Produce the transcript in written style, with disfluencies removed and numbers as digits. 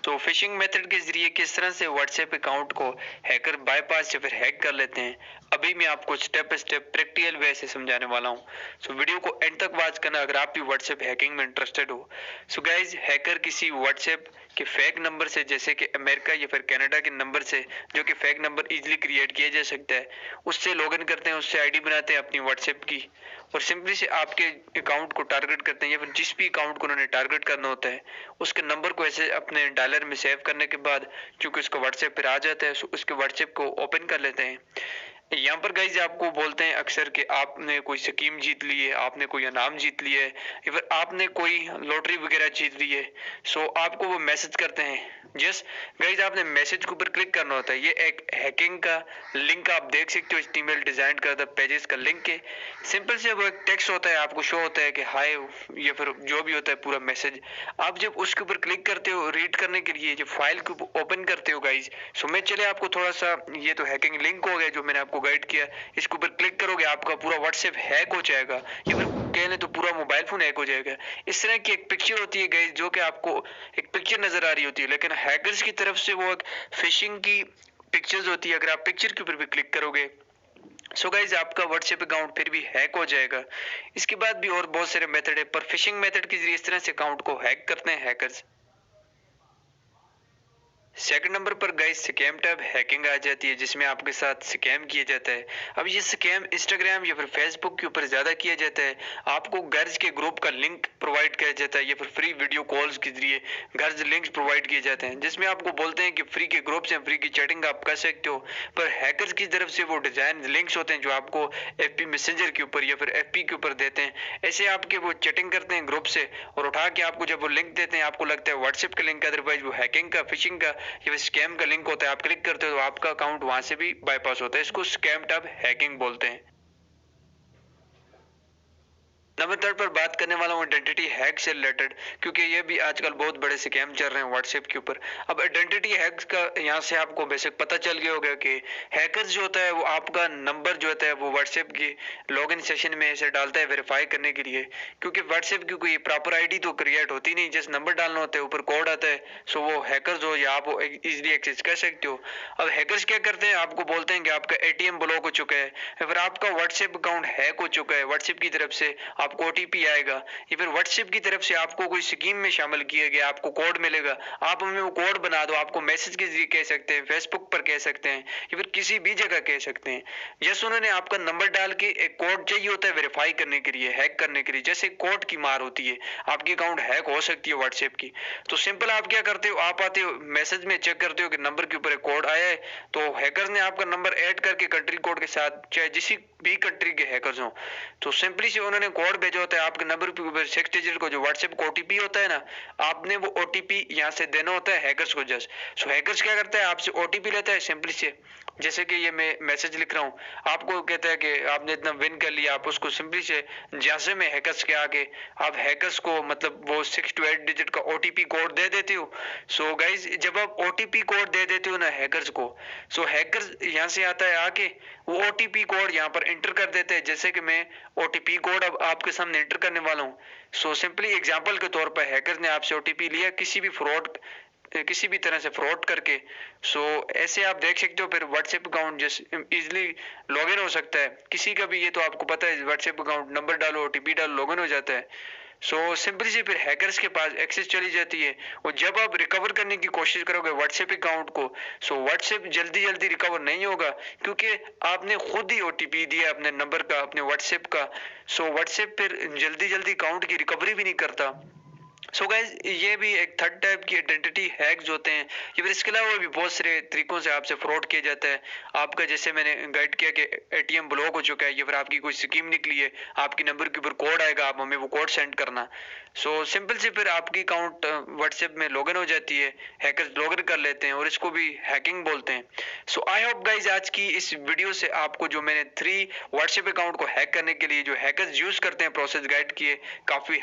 तो fishing method के जरिए किस तरह से व्हाट्सएप अकाउंट को हैकर बाईपास या फिर हैक कर लेते हैं, अभी मैं आपको step by step practical way से समझाने वाला हूं। सो वीडियो को एंड तक वॉच करना अगर आप भी व्हाट्सएप हैकिंग में इंटरेस्टेड हो। सो गाइज, हैकर किसी व्हाट्सएप के फेक नंबर से, जैसे कि अमेरिका या फिर कनाडा के नंबर से, जो कि फेक नंबर इजीली क्रिएट किया जा सकता है, उससे लॉगिन करते हैं, उससे आईडी बनाते हैं अपनी व्हाट्सएप की और सिंपली से आपके अकाउंट को टारगेट करते हैं या फिर जिस भी अकाउंट को उन्होंने टारगेट करना होता है उसके नंबर को ऐसे अपने डायलर में सेव करने के बाद चूंकि उसका व्हाट्सएप पर आ जाता है, उसके व्हाट्सएप को ओपन कर लेते हैं। यहाँ पर गाइज आपको बोलते हैं अक्सर कि आपने कोई स्कीम जीत ली है, आपने कोई इनाम जीत लिया है या फिर आपने कोई लॉटरी वगैरह जीत ली है। सो आपको वो मैसेज करते हैं। जस्ट गाइज आपने मैसेज के ऊपर क्लिक करना होता है। ये एक हैकिंग का लिंक आप देख सकते हो, ईमेल डिजाइन करता पेजेस का लिंक है। सिंपल से वो एक टेक्स्ट होता है, आपको शो होता है कि हाय या फिर जो भी होता है पूरा मैसेज। आप जब उसके ऊपर क्लिक करते हो रीड करने के लिए, जब फाइल को ओपन करते हो गाइज, सो मैं चले आपको थोड़ा सा, ये तो हैकिंग लिंक हो गया जो मैंने आपको गाइड किया, इसके ऊपर क्लिक करोगे आपका पूरा व्हाट्सएप हैक हो जाएगा या फिर कहने तो पूरा मोबाइल फोन हैक हो जाएगा। इस तरह की एक पिक्चर होती है गाइस, जो कि आपको एक पिक्चर नजर आ रही होती है, लेकिन हैकर्स की तरफ से वो एक फिशिंग की पिक्चर्स होती है। अगर आप पिक्चर के ऊपर भी क्लिक करोगे सो गाइज आपका व्हाट्सएप अकाउंट फिर भी हैक हो जाएगा। इसके बाद भी और बहुत सारे मेथड है, पर फिशिंग मेथड के जरिए इस तरह से अकाउंट को हैक करते हैं हैकर्स। सेकंड नंबर पर गाइस स्कैम टैब हैकिंग आ जाती है, जिसमें आपके साथ स्कैम किया जाता है। अब ये स्कैम इंस्टाग्राम या फिर फेसबुक के ऊपर ज्यादा किया जाता है। आपको गर्ज के ग्रुप का लिंक प्रोवाइड किया जाता है या फिर फ्री वीडियो कॉल्स के जरिए गर्ज लिंक्स प्रोवाइड किए जाते हैं, जिसमें आपको बोलते हैं कि फ्री के ग्रुप से फ्री की चैटिंग आप कर सकते हो। पर हैकर्स की तरफ से वो डिजाइन लिंक्स होते हैं जो आपको एफपी मैसेंजर के ऊपर या फिर एफपी के ऊपर देते हैं। ऐसे आपके वो चैटिंग करते हैं ग्रुप से और उठा के आपको जब वो लिंक देते हैं आपको लगता है व्हाट्सएप का लिंक, अदरवाइज वो हैकिंग का फिशिंग का ये स्कैम का लिंक होता है। आप क्लिक करते हो तो आपका अकाउंट वहां से भी बाईपास होता है। इसको स्कैम टैब हैकिंग बोलते हैं। नंबर थर्ड पर बात करने वाला हूँ आइडेंटिटी हैक से रिलेटेड, क्योंकि ये भी आजकल बहुत बड़े स्कैम चल रहे हैं व्हाट्सएप के ऊपर। अब आइडेंटिटी हैक्स का यहाँ से आपको बेसिक पता चल गया होगा कि हैकर्स जो होता है वो आपका नंबर जो होता है वो व्हाट्सएप की लॉगिन सेशन में ऐसे डालता है वेरीफाई करने के लिए, क्योंकि व्हाट्सएप की कोई प्रॉपर आईडी तो क्रिएट होती नहीं, जस्ट नंबर डालना होता है, ऊपर कोड आता है। सो वो हैकर्स हो या आप इजिली एक्सेस कर सकते हो। अब हैकर्स क्या करते हैं, आपको बोलते हैं कि आपका एटीएम ब्लॉक हो चुका है या फिर आपका व्हाट्सएप अकाउंट हैक हो चुका है, व्हाट्सएप की तरफ से आपको ओटीपी आएगा या फिर व्हाट्सएप की तरफ से आपको कोई स्कीम में शामिल किया गया, आपको कोड मिलेगा, आप हमें वो कोड बना दो। आपको मैसेज के जरिए कह सकते हैं, फेसबुक पर कह सकते हैं या फिर किसी भी जगह कह सकते हैं। जैसे उन्होंने आपका नंबर डाल के एक कोड चाहिए होता है वेरीफाई करने के लिए, हैक करने के लिए, जैसे कोड की मार होती है, आपकी अकाउंट हैक हो सकती है व्हाट्सएप की। तो सिंपल आप क्या करते हो, आप आते हो मैसेज में चेक करते हो कि नंबर के ऊपर एक कोड आया है, तो हैकर्स ने आपका नंबर ऐड करके कंट्री कोड के साथ, चाहे जिस भी कंट्री के हैकर्स हो, तो सिंपली से उन्होंने कोड भेजा होता है आपके नंबर पे ऊपर 6 डिजिट को, जो व्हाट्सएप को ओटीपी होता है ना, आपने वो ओटीपी यहाँ से देना होता है हैकर्स को जस्ट। सो हैकर्स क्या करता है, आपसे ओटीपी लेता है सिंपली से, जैसे कि ये मैं मैसेज लिख रहा हूँ, आपको कहता है कि आपने इतना विन कर लिया, आप उसको सिंपली से जैसे में हैकर्स के आगे आप हैकर्स को मतलब वो 6 to 8 डिजिट का ओटीपी कोड दे देते हो। सो गाइज जब आप ओटीपी कोड दे देते हो ना हैकर्स को, सो हैकर्स यहाँ से आता है आके वो ओटीपी कोड यहाँ पर एंटर कर देते हैं, जैसे कि मैं ओटीपी कोड अब आपके सामने एंटर करने वाला हूँ। सो सिंपली एग्जांपल के तौर पर हैकर ने आपसे ओटीपी लिया किसी भी तरह से फ्रॉड करके। सो ऐसे आप देख सकते हो फिर WhatsApp account just easily login हो सकता है किसी का भी, ये तो आपको पता है, व्हाट्सएप अकाउंट नंबर डालो ओटीपी डालो लॉगिन हो जाता है। सो सिंपली से फिर हैकर्स के पास एक्सेस चली जाती है और जब आप रिकवर करने की कोशिश करोगे व्हाट्सएप अकाउंट को, सो व्हाट्सएप जल्दी जल्दी रिकवर नहीं होगा, क्योंकि आपने खुद ही ओटीपी दिया अपने नंबर का, अपने व्हाट्सएप का। सो व्हाट्सएप फिर जल्दी जल्दी अकाउंट की रिकवरी भी नहीं करता। सो गाइज ये भी एक थर्ड टाइप की आइडेंटिटी हैक्स होते हैं। या फिर इसके अलावा भी बहुत सारे तरीकों से आपसे फ्रॉड किया जाता है। आपका जैसे मैंने गाइड किया कि एटीएम ब्लॉक हो चुका है या फिर आपकी कोई स्कीम निकली है, आपके नंबर के ऊपर कोड आएगा, आप हमें वो कोड सेंड करना। सो सिंपल से फिर आपकी अकाउंट व्हाट्सएप में लॉगिन हो जाती है, हैकर्स लॉगिन कर लेते हैं और इसको भी हैकिंग बोलते हैं। सो आई होप गाइज आज की इस वीडियो से आपको जो मैंने 3 व्हाट्सएप अकाउंट को हैक करने के लिए जो हैकर्स यूज करते हैं प्रोसेस गाइड किए, काफी